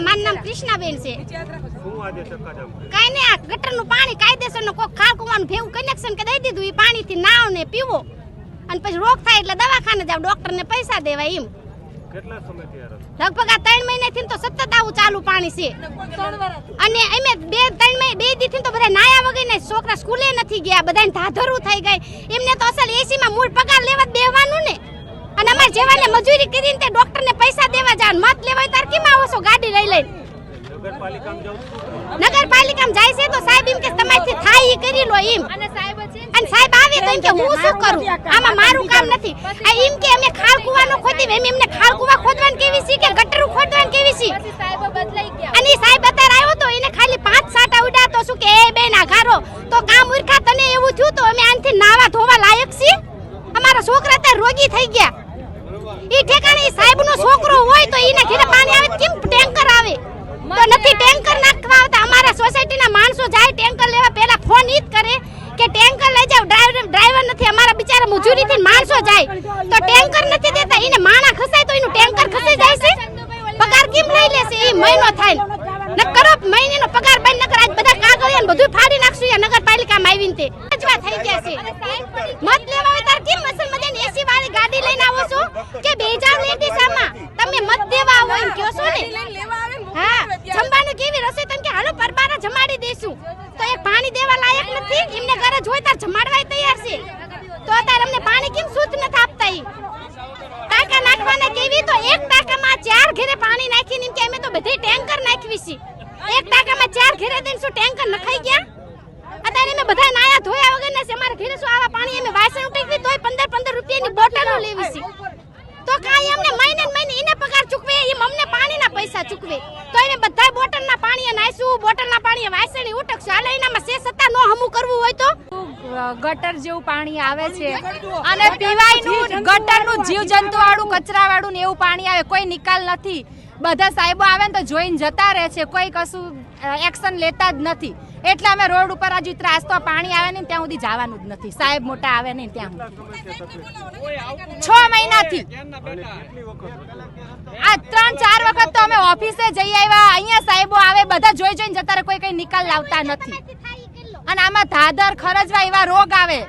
મારું નામ કૃષ્ણાબેન છે. કઈ નહીં, આ ગટરનું પાણી કાયદેસરનું કોઈ ખાલ કુવાનું ભેગું કનેક્શન કે દઈ દીધું, એ પાણીથી નાવ ને પીવો અને પછી રોગ થાય એટલે દવાખાને જાવ, ડોક્ટરને પૈસા દેવાય એમ. કેટલા સમયથી આ રસ્તો? લગભગ આ 3 મહિનાથી તો સતત આવું ચાલુ પાણી છે. અને અમે 2-3 દીથી તો બધા નાયા વગર ને છોકરા સ્કૂલે નથી ગયા, બધાને ધાધરું થઈ ગઈ. એમને તો અસલ એસી માં મૂળ પગાર લેવા દેવાનું ને, અને અમાર જેવાને મજૂરી કરીને તે ડોક્ટરને પૈસા દેવા જાવ, મત લેવાય તાર કેમ આવો છો ગાડી લઈ લઈને? નગરપાલિકામાં જાય છે તો સાહેબ એમ કે તમારથી થાય ઈ કરી લો એમ. અને સાહેબ આવે તો એમ કે હું શું કરું, આમાં મારું કામ નથી. આ એમ કે અમે ખાલ કુવાનો ખોદી, એમને ખાલ કુવા ખોદવાનું કેવી છે કે ગટરું ખોદવાનું કેવી છે? અને ઈ સાહેબ અત્યારે આવ્યો તો એને ખાલી 5 સાટા ઉડ્યા તો શું કે એ બેન આઘારો તો કામ ઉરખા તને એવું થયું તો અમે આનથી નાવા ધોવા લાયક છીએ? અમારા છોકરા અત્યારે રોગી થઈ ગયા. ઈ ઠેકાણે ઈ સાહેબનો છોકરો હોય તો ઈને ઘરે પાણી આવે કેમ ટેન્કર આવે? તો નથી ટેન્કર નાખવા આવતા. અમારા સોસાયટીના માણસો જાય ટેન્કર લેવા, પહેલા ફોન ઈ જ કરે કે ટેન્કર લઈ જાવ, ડ્રાઈવર નથી. અમારા બિચારા મજૂરીથી માણસો જાય તો ટેન્કર નથી દેતા. ઈને માણા ખસાય તો એનું ટેન્કર ખસાઈ જાય છે. પગાર કેમ લઈ લેશે? ઈ મહિનો થાય ન કરો મહિનાનો પગાર બંધ ન કર. આજ બધા કાગળિયા બધું ફાડી નાખશું યા નગરપાલિકામાં આવીને તે અજવા થઈ ગયા છે. મત લેવા હોય તાર કેમ અસલ મજાની એસી વાળી ગાડી લઈને આવો છો કે બેજાવ લેડીઝ આમાં તમે મત દેવા આવો એમ કહો છો ને? હા, જમવાનું કેવી રસોઈ તને કે હાલો પરબારા જમાડી દેશું તો એ પાણી દેવા લાયક નથી. એમને ઘરે જોઈ તાર જમાડવાય તૈયાર છે તો અત્યારે અમને પાણી કેમ શુદ્ધ નથી આપતા? ઈ ટાંકા નાખવાના કેવી તો એક ટાંકામાં 4 ઘરે પાણી નાખીને એમ કે અમે તો બધી ટેન્કર નાખવી છે. એક ટાંકામાં 4 ઘરે દઈને શું ટેન્કર નખાઈ ગયા? અત્યારે અમે બધા નાયા ધોયા વગરના છે. અમારા ઘરે શું આવા પાણી અમે વાસણ ઉટેકવી તોય 15 રૂપિયાની બોટલો લેવી છે. તો કાઈ અમને મહિને એને પગાર ચૂકવે એમ અમને પાણીના પૈસા ચૂકવે તો અમે બધા બોટલના પાણીએ નાઈશું, બોટલના પાણીએ વાસણી ઉટકશું. હાલે એનામાં સે સત્તા નો હમું કરવું હોય તો ગટર જેવું પાણી આવે છે અને પીવાયનું ગટરનું જીવજંતુ વાળું કચરા વાળું ને એવું પાણી આવે, કોઈ નિકાલ નથી. બધા સાહેબો આવે ને તો જોઈને જતા રહે છે, કોઈ કશું એક્શન લેતા જ નથી. એટલે અમે રોડ ઉપર હજુ ત્રાસ તો પાણી આવે ને ત્યાં સુધી જવાનું જ નથી. સાહેબ મોટા આવે ને ત્યાં 6 મહિનાથી આ 3-4 વખત તો અમે ઓફિસે જઈ આવ્યા. અહીંયા સાહેબો આવે બધા જોઈ જોઈને જતા રહે, કોઈ કઈ નિકાલ લાવતા નથી. અને આમાં ધાધર ખરજવા એવા રોગ આવે.